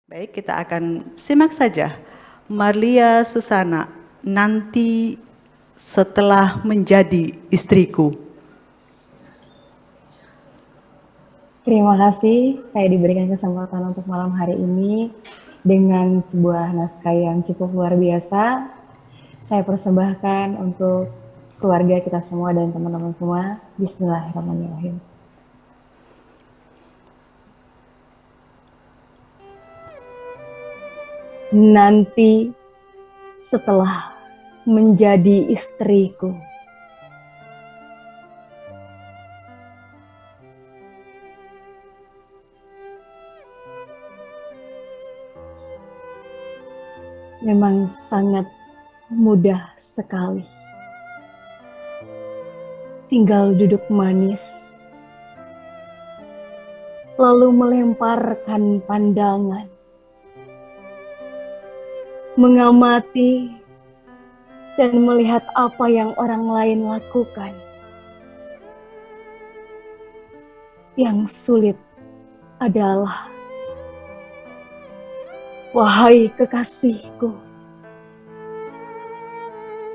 Baik, kita akan simak saja Marlia Susana, nanti setelah menjadi istriku. Terima kasih saya diberikan kesempatan untuk malam hari ini dengan sebuah naskah yang cukup luar biasa. Saya persembahkan untuk keluarga kita semua dan teman-teman semua. Bismillahirrahmanirrahim. Nanti setelah menjadi istriku. Memang sangat mudah sekali. Tinggal duduk manis, lalu melemparkan pandangan, mengamati dan melihat apa yang orang lain lakukan. Yang sulit adalah, wahai kekasihku,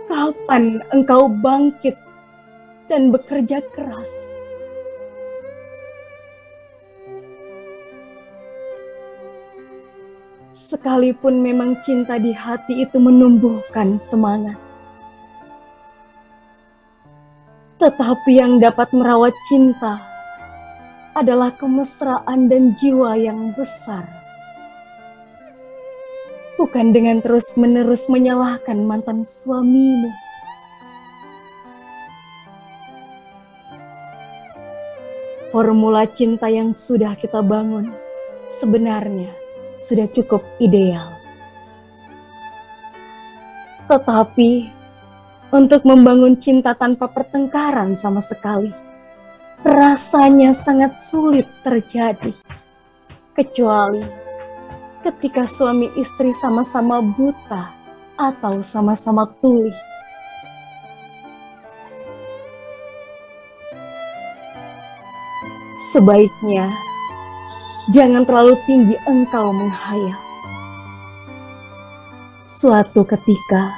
kapan engkau bangkit dan bekerja keras? Sekalipun memang cinta di hati itu menumbuhkan semangat, tetapi yang dapat merawat cinta adalah kemesraan dan jiwa yang besar. Bukan dengan terus-menerus menyalahkan mantan suamimu. Formula cinta yang sudah kita bangun sebenarnya sudah cukup ideal. Tetapi untuk membangun cinta tanpa pertengkaran sama sekali, rasanya sangat sulit terjadi. Kecuali ketika suami istri sama-sama buta atau sama-sama tuli. Sebaiknya jangan terlalu tinggi engkau menghayal. Suatu ketika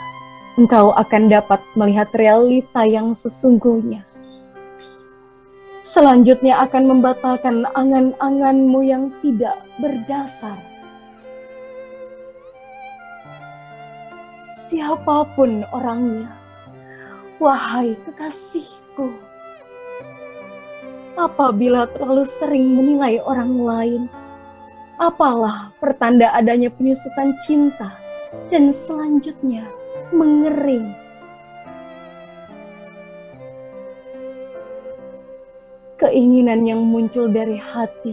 engkau akan dapat melihat realita yang sesungguhnya. Selanjutnya akan membatalkan angan-anganmu yang tidak berdasar. Siapapun orangnya, wahai kekasihku, apabila terlalu sering menilai orang lain, apalah pertanda adanya penyusutan cinta dan selanjutnya mengering. Keinginan yang muncul dari hati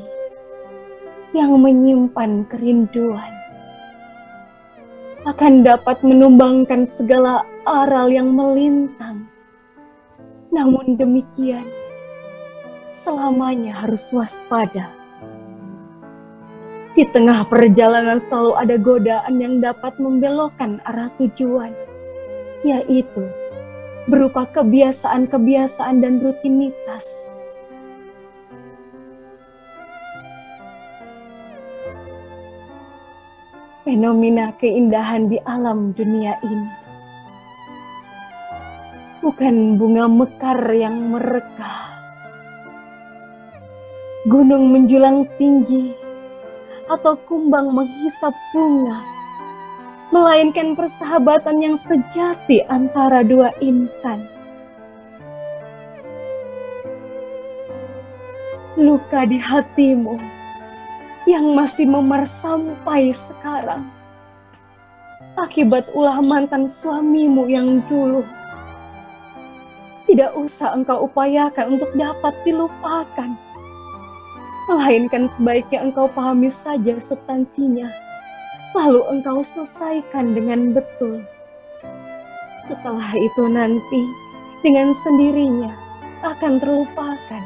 yang menyimpan kerinduan akan dapat menumbangkan segala aral yang melintang. Namun demikian, selamanya harus waspada. Di tengah perjalanan selalu ada godaan yang dapat membelokkan arah tujuan, yaitu berupa kebiasaan-kebiasaan dan rutinitas. Fenomena keindahan di alam dunia ini bukan bunga mekar yang merekah, gunung menjulang tinggi, atau kumbang menghisap bunga, melainkan persahabatan yang sejati antara dua insan. Luka di hatimu yang masih memar sampai sekarang akibat ulah mantan suamimu yang dulu, tidak usah engkau upayakan untuk dapat dilupakan. Melainkan sebaiknya engkau pahami saja substansinya, lalu engkau selesaikan dengan betul. Setelah itu nanti dengan sendirinya akan terlupakan.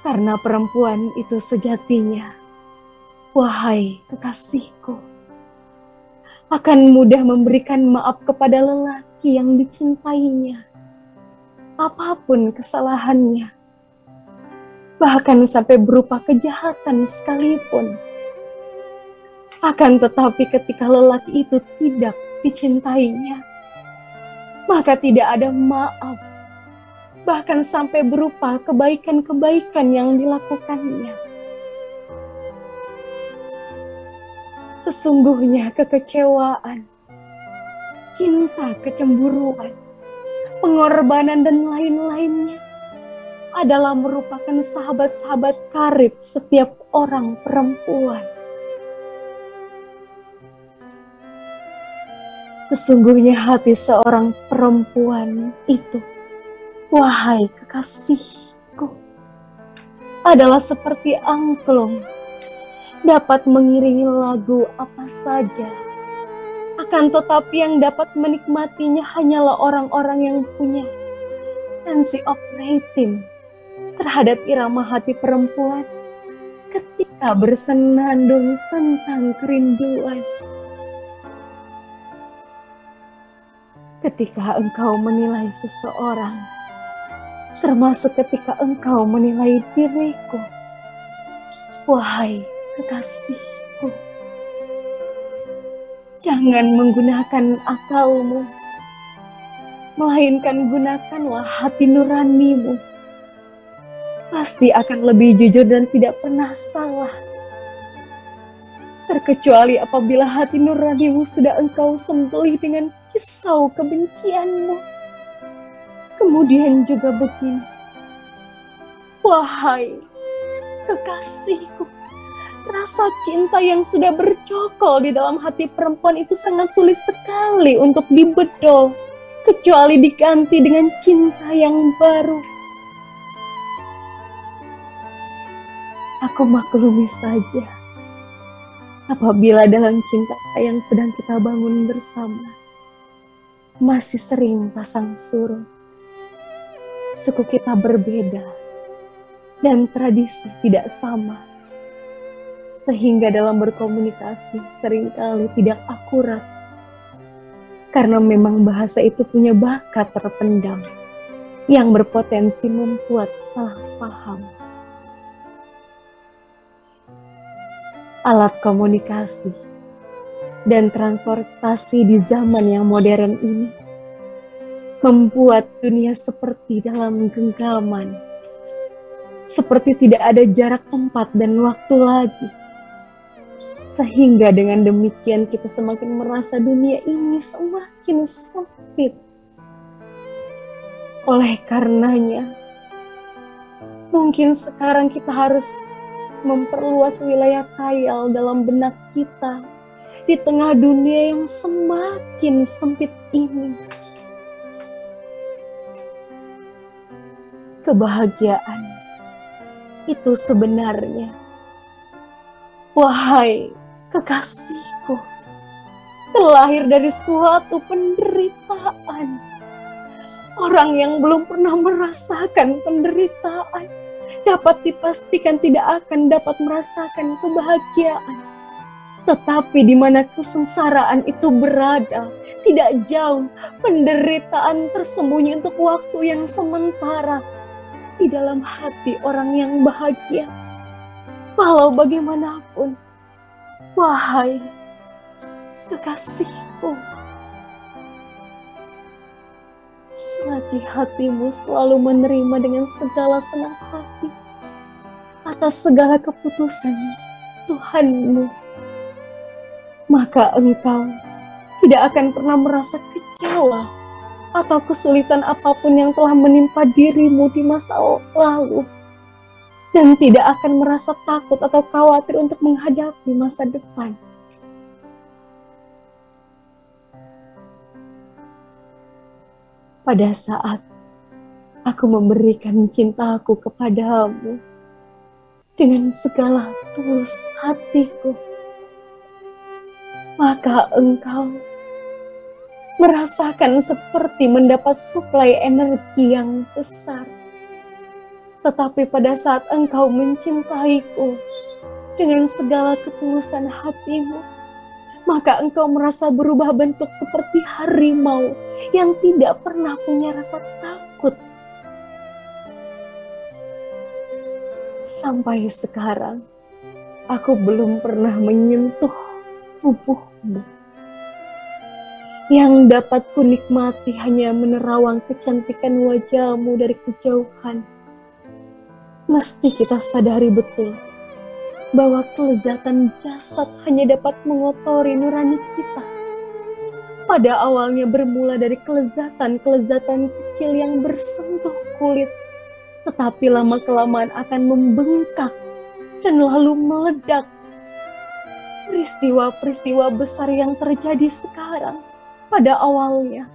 Karena perempuan itu sejatinya, wahai kekasihku, akan mudah memberikan maaf kepada lelaki yang dicintainya, apapun kesalahannya. bahkan sampai berupa kejahatan sekalipun. Akan tetapi ketika lelaki itu tidak dicintainya, maka tidak ada maaf, bahkan sampai berupa kebaikan-kebaikan yang dilakukannya. Sesungguhnya kekecewaan, cinta, kecemburuan, pengorbanan, dan lain-lainnya adalah merupakan sahabat-sahabat karib setiap orang perempuan. Sesungguhnya hati seorang perempuan itu, wahai kekasihku, adalah seperti angklung, dapat mengiringi lagu apa saja. Akan tetapi yang dapat menikmatinya hanyalah orang-orang yang punya sense of rhythm terhadap irama hati perempuan ketika bersenandung tentang kerinduan. Ketika engkau menilai seseorang, termasuk ketika engkau menilai diriku, wahai kekasihku, jangan menggunakan akalmu, melainkan gunakanlah hati nuranimu. Pasti akan lebih jujur dan tidak pernah salah. Terkecuali apabila hati nuranimu sudah engkau sembelih dengan kisau kebencianmu. Kemudian juga begini, wahai kekasihku, rasa cinta yang sudah bercokol di dalam hati perempuan itu sangat sulit sekali untuk dibedol, kecuali diganti dengan cinta yang baru. Aku maklumi saja apabila dalam cinta yang sedang kita bangun bersama masih sering pasang surut, suku kita berbeda dan tradisi tidak sama, sehingga dalam berkomunikasi seringkali tidak akurat, karena memang bahasa itu punya bakat terpendam yang berpotensi membuat salah paham. Alat komunikasi dan transportasi di zaman yang modern ini membuat dunia seperti dalam genggaman, seperti tidak ada jarak tempat dan waktu lagi. Sehingga dengan demikian kita semakin merasa dunia ini semakin sempit. Oleh karenanya, mungkin sekarang kita harus memperluas wilayah khayal dalam benak kita di tengah dunia yang semakin sempit ini. Kebahagiaan itu sebenarnya, wahai kekasihku, terlahir dari suatu penderitaan. Orang yang belum pernah merasakan penderitaan dapat dipastikan tidak akan dapat merasakan kebahagiaan. Tetapi di mana kesengsaraan itu berada, tidak jauh penderitaan tersembunyi untuk waktu yang sementara di dalam hati orang yang bahagia. Walau bagaimanapun, wahai kekasihku, selagi hatimu selalu menerima dengan segala senang hati atas segala keputusan Tuhanmu, maka engkau tidak akan pernah merasa kecewa atau kesulitan apapun yang telah menimpa dirimu di masa lalu, dan tidak akan merasa takut atau khawatir untuk menghadapi masa depan. Pada saat aku memberikan cintaku kepadamu dengan segala tulus hatiku, maka engkau merasakan seperti mendapat suplai energi yang besar. Tetapi pada saat engkau mencintaiku dengan segala ketulusan hatimu, maka engkau merasa berubah bentuk seperti harimau yang tidak pernah punya rasa takut. Sampai sekarang, aku belum pernah menyentuh tubuhmu. Yang dapat kunikmati hanya menerawang kecantikan wajahmu dari kejauhan. Mesti kita sadari betul bahwa kelezatan jasad hanya dapat mengotori nurani kita. Pada awalnya bermula dari kelezatan-kelezatan kecil yang bersentuh kulit, tetapi lama-kelamaan akan membengkak dan lalu meledak. Peristiwa-peristiwa besar yang terjadi sekarang pada awalnya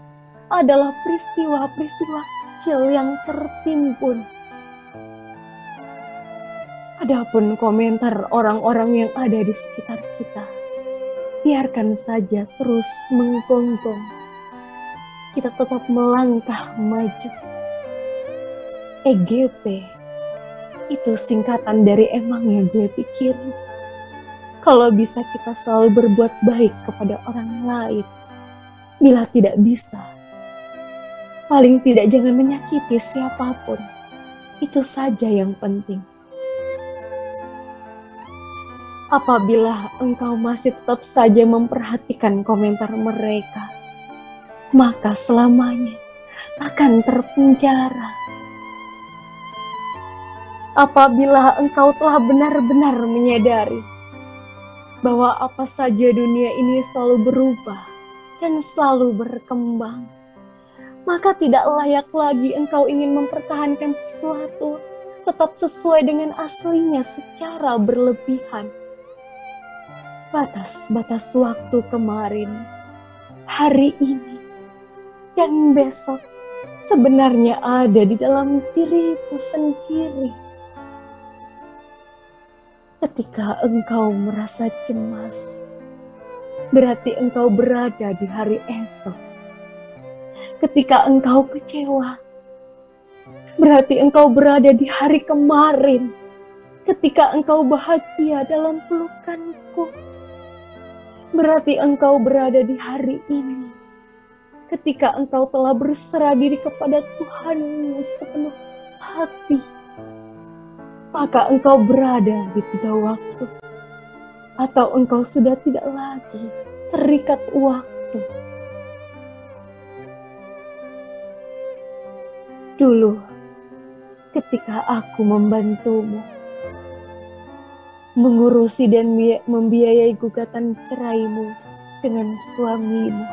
adalah peristiwa-peristiwa kecil yang tertimbun. Adapun komentar orang-orang yang ada di sekitar kita, biarkan saja terus menggonggong. Kita tetap melangkah maju. EGP itu singkatan dari emangnya gue pikirin. Kalau bisa kita selalu berbuat baik kepada orang lain. Bila tidak bisa, paling tidak jangan menyakiti siapapun. Itu saja yang penting. Apabila engkau masih tetap saja memperhatikan komentar mereka, maka selamanya akan terpenjara. Apabila engkau telah benar-benar menyadari bahwa apa saja dunia ini selalu berubah dan selalu berkembang, maka tidak layak lagi engkau ingin mempertahankan sesuatu tetap sesuai dengan aslinya secara berlebihan. Batas-batas waktu kemarin, hari ini, dan besok sebenarnya ada di dalam diriku sendiri. Ketika engkau merasa cemas, berarti engkau berada di hari esok. Ketika engkau kecewa, berarti engkau berada di hari kemarin. Ketika engkau bahagia dalam pelukanku, berarti engkau berada di hari ini. Ketika engkau telah berserah diri kepada Tuhanmu sepenuh hati, maka engkau berada di 3 waktu. Atau engkau sudah tidak lagi terikat waktu. Dulu, ketika aku membantumu, mengurusi dan membiayai gugatan ceraimu dengan suamimu,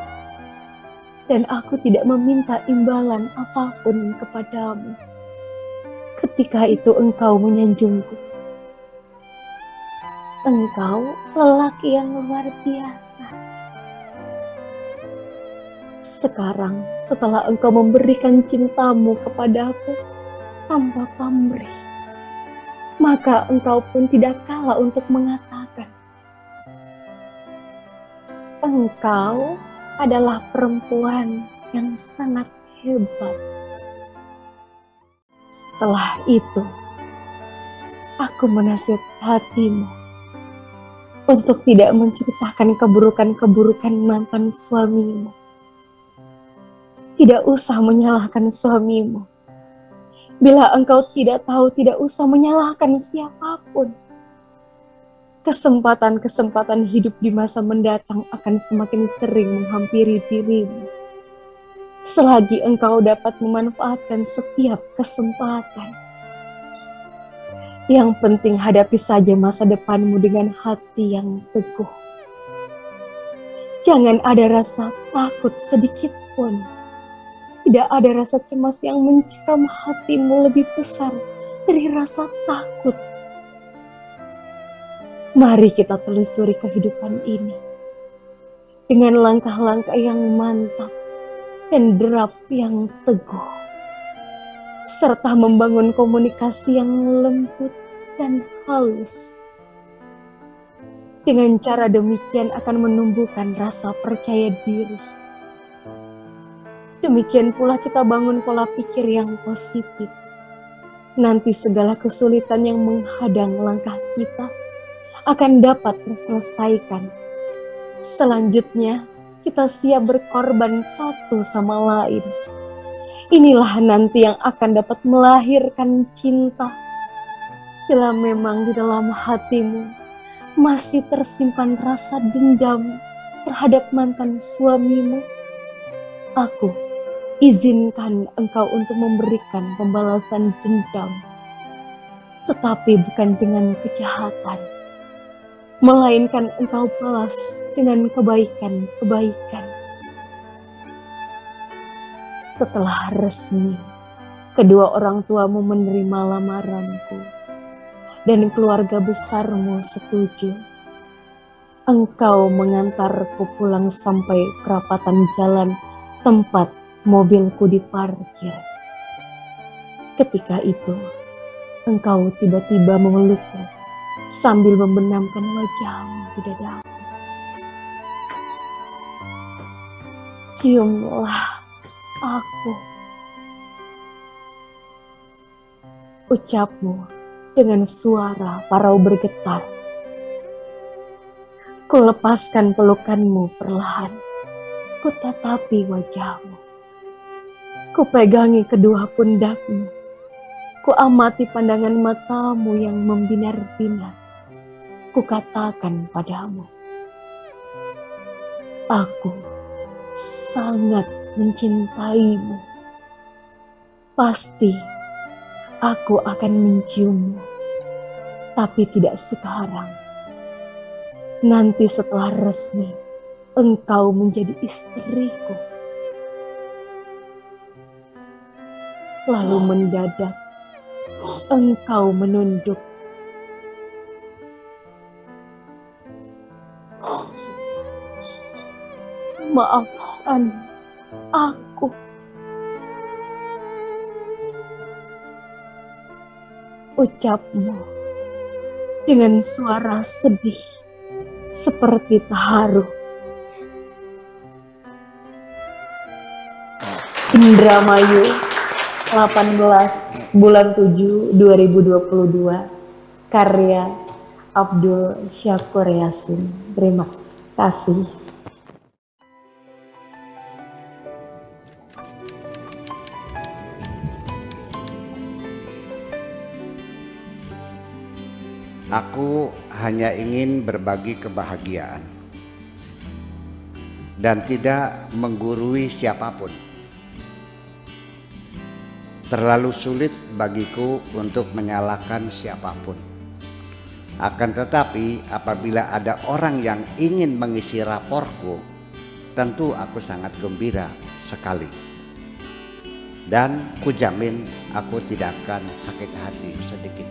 dan aku tidak meminta imbalan apapun kepadamu. Ketika itu engkau menyanjungku. Engkau lelaki yang luar biasa. Sekarang setelah engkau memberikan cintamu kepadaku tanpa pamrih, maka engkau pun tidak kalah untuk mengatakan, engkau adalah perempuan yang sangat hebat. Setelah itu, aku menasihatimu untuk tidak menceritakan keburukan-keburukan mantan suamimu. Tidak usah menyalahkan suamimu. Bila engkau tidak tahu, tidak usah menyalahkan siapapun. Kesempatan-kesempatan hidup di masa mendatang akan semakin sering menghampiri dirimu. Selagi engkau dapat memanfaatkan setiap kesempatan. Yang penting hadapi saja masa depanmu dengan hati yang teguh. Jangan ada rasa takut sedikit pun. Tidak ada rasa cemas yang mencekam hatimu lebih besar dari rasa takut. Mari kita telusuri kehidupan ini dengan langkah-langkah yang mantap dan derap yang teguh, serta membangun komunikasi yang lembut dan halus. Dengan cara demikian akan menumbuhkan rasa percaya diri. Demikian pula kita bangun pola pikir yang positif. Nanti segala kesulitan yang menghadang langkah kita akan dapat terselesaikan. Selanjutnya, kita siap berkorban satu sama lain. Inilah nanti yang akan dapat melahirkan cinta. bila memang di dalam hatimu masih tersimpan rasa dendam terhadap mantan suamimu, aku izinkan engkau untuk memberikan pembalasan dendam, tetapi bukan dengan kejahatan, melainkan engkau balas dengan kebaikan-kebaikan. Setelah resmi kedua orang tuamu menerima lamaranku dan keluarga besarmu setuju, engkau mengantarku pulang sampai perapatan jalan tempat mobilku diparkir. Ketika itu, engkau tiba-tiba memelukku sambil membenamkan wajahmu di dadaku. Ciumlah aku, ucapmu dengan suara parau bergetar. Ku lepaskan pelukanmu perlahan, ku tatapi wajahmu, ku pegangi kedua pundakmu, ku amati pandangan matamu yang membinar-binar. Ku katakan padamu, aku sangat mencintaimu. Pasti aku akan menciummu, tapi tidak sekarang. Nanti setelah resmi, engkau menjadi istriku. Lalu mendadak, engkau menunduk. Maafkan aku. Ucapmu dengan suara sedih seperti terharu. Indramayu, 18 bulan 7 2022, karya Abdul Syakur Yasin. Terima kasih. Aku hanya ingin berbagi kebahagiaan dan tidak menggurui siapapun. Terlalu sulit bagiku untuk menyalahkan siapapun. Akan tetapi apabila ada orang yang ingin mengisi raporku, tentu aku sangat gembira sekali. Dan kujamin aku tidak akan sakit hati sedikit.